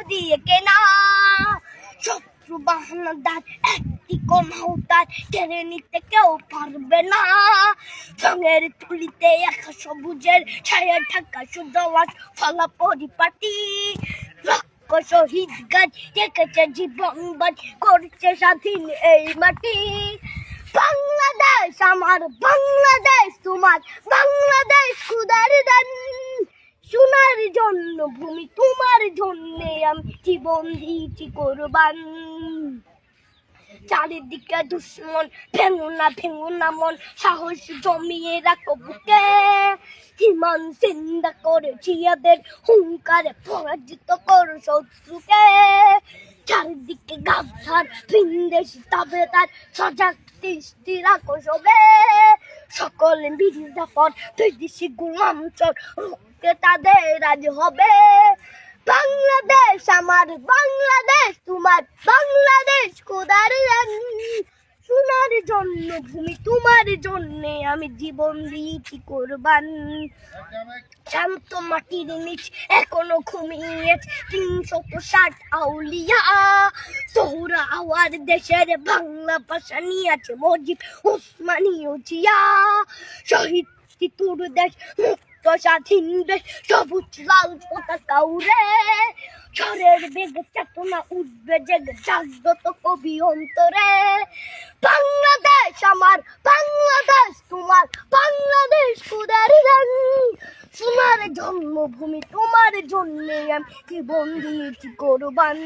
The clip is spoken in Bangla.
দিয়ে কেনা শত্রু বাহানাদার একটি কমাউতার কেড়ে নিতে কেউ পারবে না। রঙের তুলিতে একা সবুজের ছায়া ঢাকা সুজলাস ফলা পরিপাটি শহীদ গাছ রেখেছে জীবন বাজ করছে স্বাধীন এই মাটি। বাংলাদেশ আমার বাংলাদেশ তোমার বাংলাদেশ খুদার দান সোনার জন্য ভূমি তোমার জন্যে আমি জীবন দিয়েছি কোরবান। চারিদিকে দুশ্মন ভেঙো না মন সাহস জমিয়ে রাখো বুকে হিমান চিন্তা করে জিয়াদের হুঙ্কারে পরাজিত করো শত্রুকে। চারিদিকে গাছার ভিনদেশি তাবেদার সজাগ দৃষ্টি রাখো সবে সকলে মির্জাফর বিদেশি গোলাম চোর রুখতে তাদের আজ হবে। বাংলাদেশ আমার বাংলাদেশ তোমার বাংলাদেশ খোদার সোনার জন্য ভূমি তোমার জন্য আমি জীবন দিয়েছি কোরবান। শান্ত মাটির নিচ এখনো ঘুমিয়ে ৩৬০ আউলিয়া সোহরা আওয়ার দেশের বাংলা ভাষা নিয়েছে মজিদ ওসমানীয় জিয়া শহীদ তিতুর দেশ মুক্ত স্বাধীন দেশ সবুজ লাল পতাকা উড়ে ঝড়ের বেগে চেতনা উঠবে জেগে জাগ্রত কবি অন্তরে। বাংলাদেশ আমার বাংলাদেশ তোমার বাংলাদেশ খোদার গান সোনার জন্মভূমি তোমার জন্যে আমি জীবন দিয়েছি কোরবান।